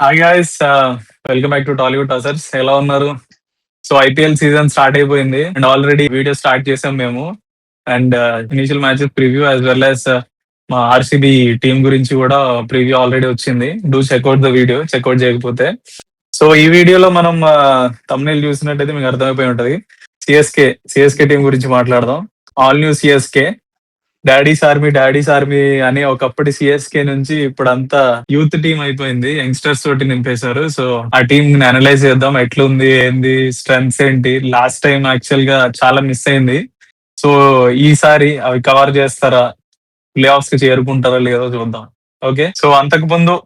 Hi guys, welcome back to Tollywood tossers. ఎలా ఉన్నారు? So IPL season start అయిపోయింది and already video start చేసాం మేము. And initial matches preview as well as మా RCB team గురించి కూడా ప్రివ్యూ ఆల్రెడీ వచ్చింది. Do check out the video, check out చేయకపోతే. సో ఈ వీడియోలో మనం తమ్నేల్ చూసినట్టయితే మీకు అర్థమైపోయి ఉంటది. సిఎస్కే టీం గురించి మాట్లాడదాం. All new CSK, daddy's army అని ఒకప్పటి సిఎస్కే నుంచి ఇప్పుడు అంతా యూత్ టీం అయిపోయింది. యంగ్స్టర్స్ తోటి నింపేశారు. సో ఆ టీం ని అనలైజ్ చేద్దాం, ఎట్లుంది, ఏంది, స్ట్రెంగ్స్ ఏంటి. లాస్ట్ టైం యాక్చువల్ గా చాలా మిస్ అయింది. సో ఈసారి అవి కవర్ చేస్తారా, ప్లే ఆఫ్స్ కి చేరుకుంటారా లేదో చూద్దాం. ఓకే, సో అంతకు ముందు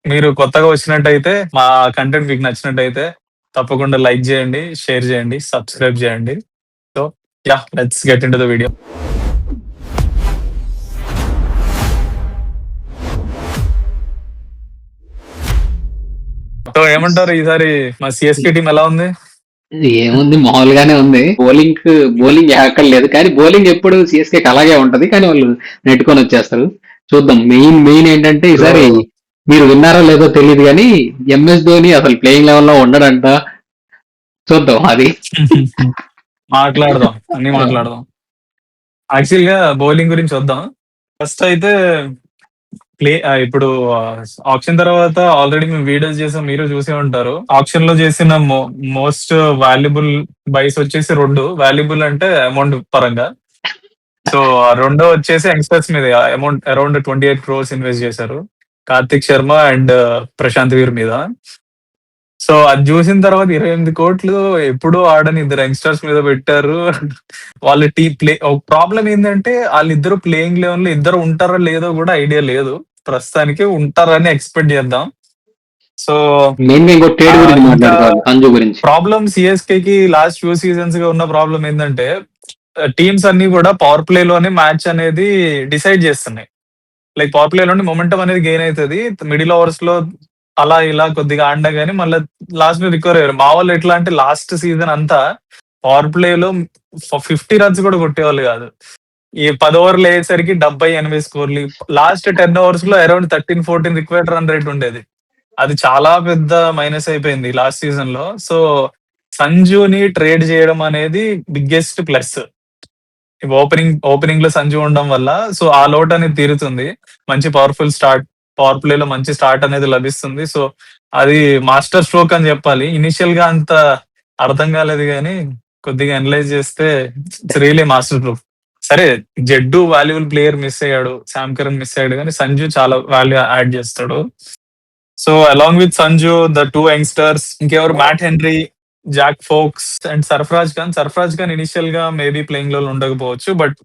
మీరు కొత్తగా వచ్చినట్టయితే, మా కంటెంట్ మీకు నచ్చినట్టయితే తప్పకుండా లైక్ చేయండి, షేర్ చేయండి, సబ్స్క్రైబ్ చేయండి. So yeah, let's get in to the video. So ఏమంటారు, ఈసారి మా సిఎస్కే టీం ఎలా ఉంది? ఏముంది, మామూలుగానే ఉంది. బౌలింగ్ లేదు, కానీ బౌలింగ్ ఎప్పుడు సిఎస్కే అలాగే ఉంటది, కానీ వాళ్ళు నెట్టుకొని వచ్చేస్తారు. చూద్దాం. మెయిన్ ఏంటంటే ఈసారి మీరు విన్నారో లేదో తెలియదు, కానీ ఎంఎస్ ధోని అసలు ప్లేయింగ్ లెవెల్ లో ఉండడంట. చూద్దాం అది. మాట్లాడదాం, అన్ని మాట్లాడదాం. యాక్చువల్ గా బౌలింగ్ గురించి వద్దాం. ఫస్ట్ అయితే ఇప్పుడు ఆప్షన్ తర్వాత ఆల్రెడీ మేము వీడియోస్ చేసాం, మీరు చూసే ఉంటారు. ఆప్షన్ లో చేసిన మోస్ట్ వాల్యుబుల్ బైస్ వచ్చేసి రెండు. వాల్యుబుల్ అంటే అమౌంట్ పరంగా. సో రెండో వచ్చేసి యంగ్స్టర్స్ మీద అమౌంట్ అరౌండ్ 28 crores ఇన్వెస్ట్ చేశారు, కార్తిక్ శర్మ అండ్ ప్రశాంత్ వీర్ మీద. సో అది చూసిన తర్వాత 28 కోట్లు ఎప్పుడూ ఆడని ఇద్దరు యంగ్స్టర్స్ మీద పెట్టారు. వాళ్ళ ప్రాబ్లం ఏంటంటే వాళ్ళిద్దరు ప్లేయింగ్ లెవెల్ లో ఇద్దరు ఉంటారో లేదో కూడా ఐడియా లేదు. ప్రస్తుతానికి ఉంటారని ఎక్స్పెక్ట్ చేద్దాం. సో ప్రాబ్లం సిఎస్కే కి లాస్ట్ ఫ్యూ సీజన్స్ గా ఉన్న ప్రాబ్లం ఏంటంటే, టీమ్స్ అన్ని కూడా పవర్ ప్లే లోనే మ్యాచ్ అనేది డిసైడ్ చేస్తున్నాయి. లైక్ పవర్ ప్లే లోనే మొమెంటం అనేది గెయిన్ అవుతుంది. మిడిల్ ఓవర్స్ లో అలా ఇలా కొద్దిగా ఆడినా కానీ మళ్ళీ లాస్ట్ మీద రికవర్ అయ్యారు. మా వాళ్ళు ఎట్లా అంటే లాస్ట్ సీజన్ అంతా పవర్ ప్లే లో 50 runs కూడా కొట్టేవాళ్ళు కాదు. ఈ 10 ఓవర్లు అయ్యేసరికి 70-80 స్కోర్లు. లాస్ట్ 10 ఓవర్స్ లో అరౌండ్ 13-14 రిక్వైర్డ్ రన్ రేట్ ఉండేది. అది చాలా పెద్ద మైనస్ అయిపోయింది లాస్ట్ సీజన్ లో. సో సంజుని ట్రేడ్ చేయడం అనేది బిగ్గెస్ట్ ప్లస్. ఓపెనింగ్ లో సంజు ఉండడం వల్ల సో ఆ లోట్ అనేది తీరుతుంది. మంచి పవర్ ప్లే లో మంచి స్టార్ట్ అనేది లభిస్తుంది. సో అది మాస్టర్ స్ట్రోక్ అని చెప్పాలి. ఇనిషియల్ గా అంత అర్థం కాలేదు, కానీ కొద్దిగా అనలైజ్ చేస్తే ఇట్స్ రియలీ మాస్టర్ స్ట్రోక్. సరే, జడ్డు వాల్యుబుల్ ప్లేయర్ మిస్ అయ్యాడు, శామ్ కరణ్ మిస్ అయ్యాడు, కానీ సంజు చాలా వాల్యూ యాడ్ చేస్తాడు. So along with Sanju, the two youngsters ఇంకెవరు, Matt Henry, Zak Foulkes and Sarfaraz Khan initial గా మేబీ ప్లేయింగ్ లో ఉండకపోవచ్చు, బట్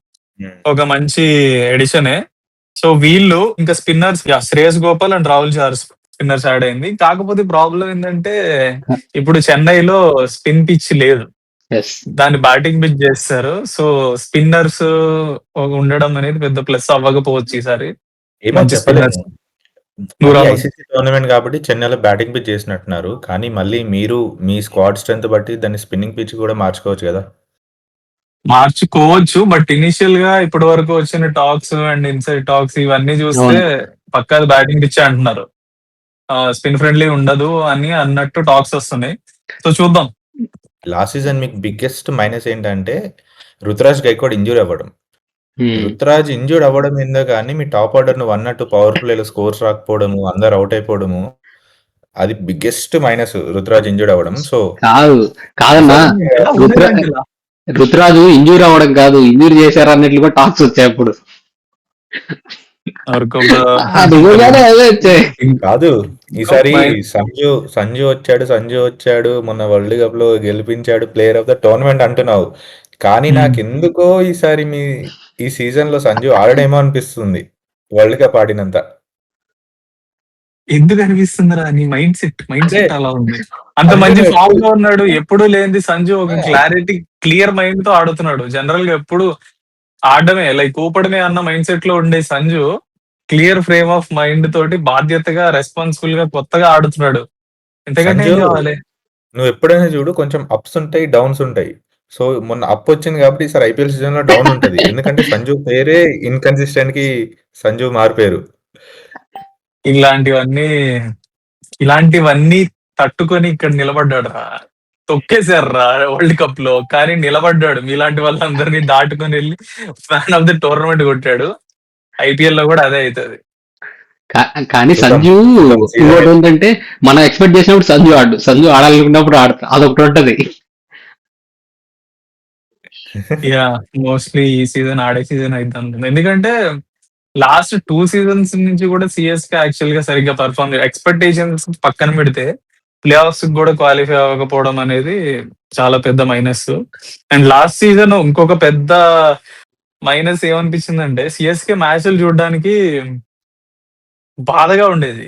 ఒక మంచి ఎడిషనే. సో వీళ్ళు ఇంకా spinners, Shreyas Gopal and Rahul Chahar spinners add అయింది. కాకపోతే ప్రాబ్లం ఏంటంటే ఇప్పుడు చెన్నైలో స్పిన్ పిచ్ లేదు, దాన్ని బ్యాటింగ్ పిచ్ చేస్తారు. సో స్పిన్నర్స్ ఉండడం అనేది పెద్ద ప్లస్ అవ్వకపోవచ్చు ఈసారి. మంచి స్పిన్నర్స్ ఐసీసీ టోర్నమెంట్ కాబట్టి చెన్నైలో బ్యాటింగ్ పిచ్ చేసినట్టున్నారు, కానీ మళ్ళీ మీరు మీ స్క్వాడ్ స్ట్రెంత్ బట్టి దాన్ని స్పిన్నింగ్ పిచ్ కూడా మార్చుకోవచ్చు కదా. మార్చుకోవచ్చు, బట్ ఇనిషియల్ గా ఇప్పటి వరకు వచ్చిన టాక్స్ అండ్ ఇన్సైడ్ టాక్స్ ఇవన్నీ చూస్తే పక్కా బ్యాటింగ్ పిచ్ అంటున్నారు. స్పిన్ ఫ్రెండ్లీ ఉండదు అని అన్నట్టు టాక్స్ వస్తున్నాయి. సో చూద్దాం. లాస్ట్ సీజన్ మీకు బిగ్గెస్ట్ మైనస్ ఏంటంటే రుతురాజ్ గైక్వాడ్ ఇంజూర్ అవ్వడం. రుతురాజ్ ఇంజూర్డ్ అవ్వడం ఏందో కానీ మీ టాప్ ఆర్డర్ నువ్వు అన్నట్టు పవర్ ప్లేలో స్కోర్స్ రాకపోవడము, అందరు అవుట్ అయిపోవడము, అది బిగ్గెస్ట్ మైనస్ రుతురాజ్ ఇంజూర్డ్ అవ్వడం. సో కాదన్నా, రుతురాజు ఇంజూర్ అవ్వడం కాదు, ఇంజూర్ చేశారు అన్నట్లు కూడా టాక్స్ వచ్చాయి అప్పుడు. కాదు, ఈసారి సంజు వచ్చాడు మొన్న వరల్డ్ కప్ లో గెలిపించాడు, ప్లేయర్ ఆఫ్ ద టోర్నమెంట్ అంటున్నావు, కానీ నాకెందుకో ఈసారి ఈ సీజన్ లో సంజు ఆడడేమో అనిపిస్తుంది వరల్డ్ కప్ ఆడినంత. ఎందుకు అనిపిస్తుందిరా? నీ మైండ్ సెట్ అలా ఉంది. అంత మంచి ఫామ్ లో ఉన్నాడు, ఎప్పుడు లేనిది సంజు ఒక క్లియర్ మైండ్ తో ఆడుతున్నాడు. జనరల్ గా ఎప్పుడు ఆడమే లైక్ ఊపడమే అన్న మైండ్ సెట్ లో ఉండే Sanju clear frame of mind తోటి బాధ్యతగా, రెస్పాన్సిబుల్ గా కొత్తగా ఆడుతున్నాడు. ఎంతకంటే ఏం కావాలి? నువ్వు ఎప్పుడైనా చూడు, కొంచెం అప్స్ ఉంటాయి, డౌన్స్ ఉంటాయి. సో మొన్న అప్ వచ్చింది కాబట్టి ఈసారి ఐపీఎల్ సీజన్ లో డౌన్ ఉంటది. ఎందుకంటే సంజు పేరే ఇన్కన్సిస్టెంట్ కి సంజు మారిపోయారు. ఇలాంటివన్నీ ఇలాంటివన్నీ తట్టుకొని ఇక్కడ నిలబడ్డాడు రా. తొక్కేశారు రా వరల్డ్ కప్ లో, కానీ నిలబడ్డాడు. మీలాంటి వాళ్ళందరినీ దాటుకొని వెళ్ళి మ్యాన్ ఆఫ్ ది టోర్నమెంట్ కొట్టాడు. ఐపీఎల్ లో కూడా అదే అవుతుంది. కానీ చూద్దాం. సంజు చూద్దాం. ఇంకోటి ఏంటంటే మనం ఎక్స్పెక్ట్ చేసినప్పుడు సంజు ఆడాలనుకున్నప్పుడు ఆడతా, అదొకటి ఉంటది. యా మోస్ట్లీ ఈ సీజన్ ఆడే సీజన్ అయితే ఉంటుంది. ఎందుకంటే లాస్ట్ 2 సీజన్స్ నుంచి కూడా సిఎస్కే యాక్చువల్ గా సరిగ్గా పర్ఫార్మ్, ఎక్స్పెక్టేషన్స్ పక్కన పెడితే ప్లే ఆఫ్స్ కూడా క్వాలిఫై అవ్వకపోవడం అనేది చాలా పెద్ద మైనస్. అండ్ లాస్ట్ సీజన్ ఇంకొక పెద్ద మైనస్ ఏమనిపించిందంటే సిఎస్కే మ్యాచ్లు చూడడానికి బాధగా ఉండేది.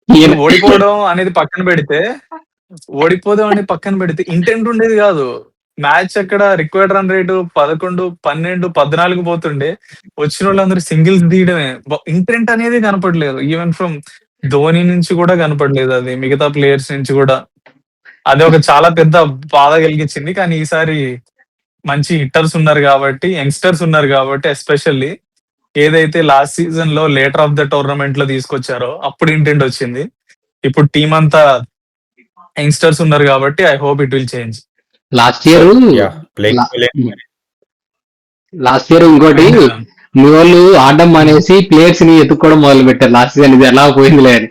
ఈయన- ఓడిపోవడం అనేది పక్కన పెడితే ఇంటెంట్ ఉండేది కాదు. మ్యాచ్ అక్కడ రిక్వైర్డ్ రన్ రేటు 11, 12, 14 పోతుండే. వచ్చిన వాళ్ళందరూ సింగిల్స్ తీయడమే. ఇంటెంట్ అనేది కనపడలేదు. ఈవెన్ ఫ్రమ్ ధోని నుంచి కూడా కనపడలేదు అది, మిగతా ప్లేయర్స్ నుంచి కూడా. అది ఒక చాలా పెద్ద బాధ కలిగించింది. కానీ ఈసారి మంచి హిట్టర్స్ ఉన్నారు కాబట్టి, యంగ్స్టర్స్ ఉన్నారు కాబట్టి, ఎస్పెషల్లీ ఏదైతే లాస్ట్ సీజన్ లో లేటర్ ఆఫ్ ద టోర్నమెంట్ లో తీసుకొచ్చారో అప్పుడు ఇంటెంట్ వచ్చింది. ఇప్పుడు టీం అంతా యంగ్స్టర్స్ ఉన్నారు కాబట్టి I hope it will change. Last year last year ఇంకోటి మీ వాళ్ళు ఆడడం మానేసి ప్లేయర్స్ ని ఎత్తుక్కోవడం మొదలు పెట్టారు లాస్ట్ సీజన్. ఇది ఎలా పోయిందిలే అని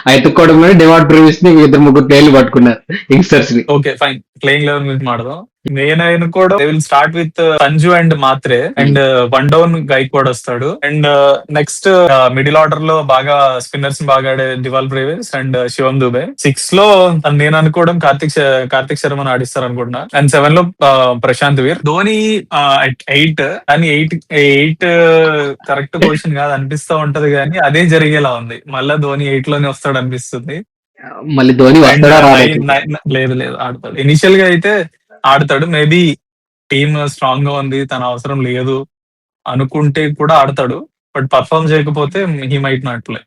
ఆ ఎత్తుక్కోవడంలో డివార్డ్ ప్రివిస్ ని 2-3 ప్లేయర్లు పట్టుకున్నారు యంగ్స్టర్స్ ని. ఓకే ఫైన్, ప్లేయింగ్ లెవెల్ గురించి మాట్లాడదాం. నేను కూడా they will start with Sanju and Mhatre, and one down Gaikwad వస్తాడు. అండ్ నెక్స్ట్ మిడిల్ ఆర్డర్ లో బాగా స్పిన్నర్స్ బాగా ఆడే డివాల్ బ్రేవిస్ అండ్ శివం దుబే. 6 లో నేను అనుకోవడం కార్తిక్ శర్మను ఆడిస్తారు అనుకుంటున్నా. అండ్ 7 లో ప్రశాంత్ వీర్. ధోని at 8, కానీ 8 కరెక్ట్ పొజిషన్ కాదు అనిపిస్తా ఉంటది, కానీ అదే జరిగేలా ఉంది. మళ్ళా ధోని 8 లోనే వస్తాడు అనిపిస్తుంది. మళ్ళీ ధోని అండ్ వస్తాడా రాడా? లేదు ఆడతాడు. ఇనిషియల్ గా అయితే ఆడతాడు. మేబీ టీమ్ స్ట్రాంగ్ గా ఉంది, తన అవసరం లేదు అనుకుంటే కూడా ఆడతాడు. బట్ పర్ఫార్మ్ చేయకపోతే he might not play.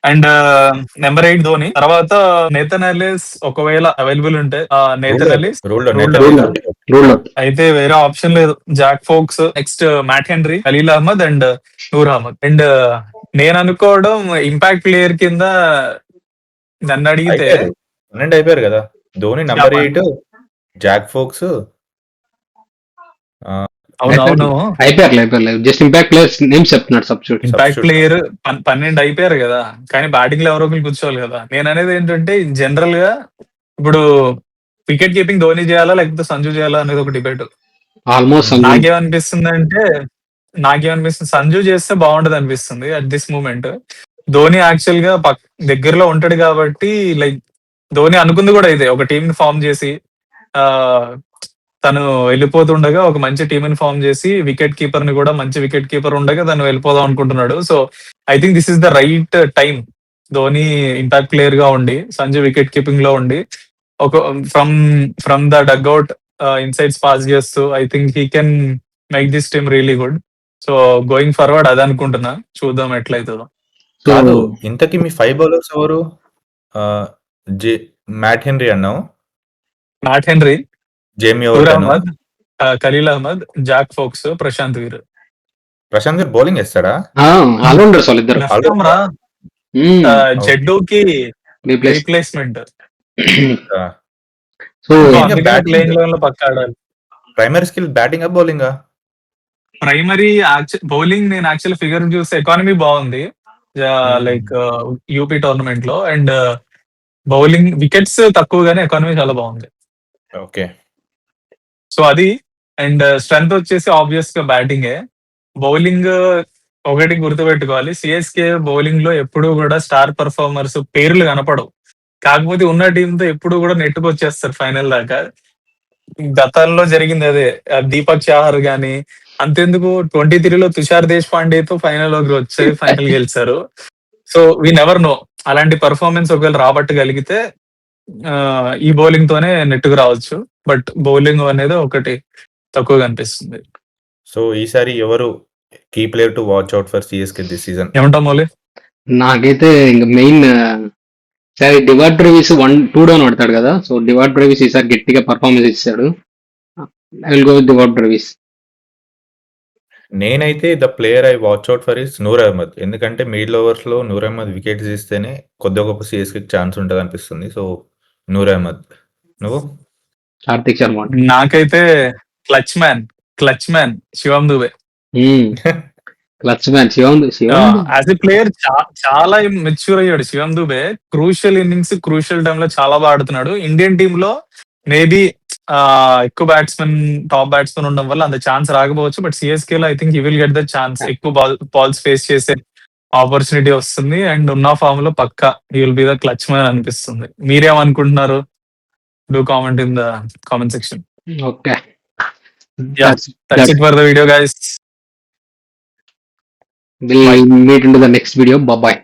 And number 8 Dhoni. తర్వాత నేథన్ ఎలిస్ ఒకవేళ అవైలబుల్ ఉంటే, నేథన్ ఎలిస్ అయితే వేరే ఆప్షన్ లేదు. Jack Foakes, next Matt Henry, Khaleel Ahmed and Noor Ahmad. And నేను అనుకోవడం ఇంపాక్ట్ ప్లేయర్ కింద నన్ను అడిగితే అయిపోయారు కదా. Dhoni number 8, Jack Foakes. అవునవును అయిపోయారు. జస్ట్ ఇంపాక్ట్ ప్లేయర్స్ నేమ్స్ చెప్తున్నాడు. సబ్స్టిట్యూట్ ఇంపాక్ట్ ప్లేయర్ 12 అయిపోయారు కదా, కానీ బ్యాటింగ్ లో ఎవరో ఒకరు కూర్చోవాలి కదా. నేను అనేది ఏంటంటే జనరల్ గా ఇప్పుడు వికెట్ కీపింగ్ ధోని చేయాలా లేకపోతే సంజు చేయాలా అనేది ఒక డిబేట్. ఆల్మోస్ట్ నాకేమనిపిస్తుంది సంజు చేస్తే బాగుంటది అనిపిస్తుంది at this moment. Dhoni actual గా దగ్గరలో ఉంటాడు కాబట్టి, లైక్ ధోని అనుకుంది కూడా ఇదే, ఒక టీం ని ఫామ్ చేసి తను వెళ్ళిపోతుండగా ఒక మంచి టీం ని ఫామ్ చేసి వికెట్ కీపర్ ని కూడా మంచి వికెట్ కీపర్ ఉండగా తను వెళ్ళిపోదాం అనుకుంటున్నాడు. So I think this is the right time. Dhoni impact player గా ఉండి, సంజు వికెట్ కీపింగ్ లో ఉండి, ఒక from the dugout insights pass చేస్తూ I think he can make this team really good. So going forward అది అనుకుంటున్నా, చూద్దాం ఎట్లయితుందో. కాదు, ఇంతకీ మీ 5 బౌలర్స్ ఎవరు? మ్యాట్ హెన్రీ అన్నావు, Matt Henry, Jamie Noor Ahmad, Khaleel Ahmed, Zak Foulkes, Prashant Veer. Prashant Veer bowling వేస్తాడా? ఆల్రౌండర్స్ వాళ్ళిద్దరు. జడ్డూకి రీప్లేస్మెంట్. సో ప్లేయింగ్ లెవెల్ లో పక్క ఆడాలి. Primary skill batting bowling? Primary bowling నేను యాక్చువల్ ఫిగర్ చూస్తే ఎకానమీ బాగుంది లైక్ యూపీ టోర్నమెంట్ లో. అండ్ బౌలింగ్ వికెట్స్ తక్కువగానే ఎకానమీ చాలా బాగుంది. ఓకే, సో అది. అండ్ స్ట్రెంత్ వచ్చేసి ఆబ్వియస్ గా బ్యాటింగే. బౌలింగ్ ఒకటి గుర్తుపెట్టుకోవాలి, సిఎస్కే బౌలింగ్ లో ఎప్పుడు కూడా స్టార్ పర్ఫార్మర్స్ పేర్లు కనపడవు. కాకపోతే ఉన్న టీమ్ తో ఎప్పుడు కూడా నెట్టుకు వచ్చేస్తారు ఫైనల్ దాకా. గతంలో జరిగింది అదే. దీపక్ చాహర్ గాని, అంతెందుకు 23 లో తుషార్ దేశ్ పాండేతో ఫైనల్ లోకి వచ్చి ఫైనల్ గెలిచారు. సో వీ నెవర్ నో, అలాంటి పర్ఫార్మెన్స్ ఒకవేళ రాబట్టగలిగితే ఈ బౌలింగ్ తోనే నెట్టుకు రావచ్చు. బట్ బౌలింగ్ అనేది ఒకటి తక్కువ కనిపిస్తుంది. సో ఈసారి ఎవరు key player to watch out for CSK this season? ఏమంటాం మౌలి? నాకైతే ఇంకా మెయిన్ సరే డివార్డ్ బ్రేవిస్ 1-2 డౌన్ పడతాడు కదా. సో డివార్డ్ బ్రేవిస్ ఈసారి గట్టిగా పర్ఫార్మెన్స్ ఇచ్చాడు. I will go with Dewald Brevis. నేనైతే the player I watch out for is Noor Ahmad. ఎందుకంటే మిడిల్ ఓవర్స్‌లో నూర్ అహ్మద్ వికెట్స్ తీస్తేనే కొద్దిగా గొప్ప సీఎస్‌కేకి ఛాన్స్ ఉంటదనిపిస్తుంది. సో, నూర్ అహ్మద్. నువ్వు? కార్తిక్ శర్మ. నాకైతే clutch man Shivam Dube. Clutch man Shivam. As a player చాలా మెచ్యూర్ అయ్యాడు Shivam Dube. Crucial innings, crucial time లో చాలా బాగా ఆడుతున్నాడు. ఇండియన్ టీమ్ లో మేబీ ఎక్కువ టాప్ బ్యాట్స్మెన్ ఉండడం వల్ల అంత ఛాన్స్ రాకపోవచ్చు. బట్ సిఎస్కే లో I think he will get the chance. ఎక్కువ బాల్స్ ఫేస్ చేసే ఆపర్చునిటీ వస్తుంది. అండ్ ఉన్న ఫామ్ లో పక్కా he will be the clutch man అనిపిస్తుంది. మీరేమనుకుంటున్నారు? Do comment in the comment section. Okay, Yeah, that's it for the video, guys. we'll meet into the next video. Bye bye.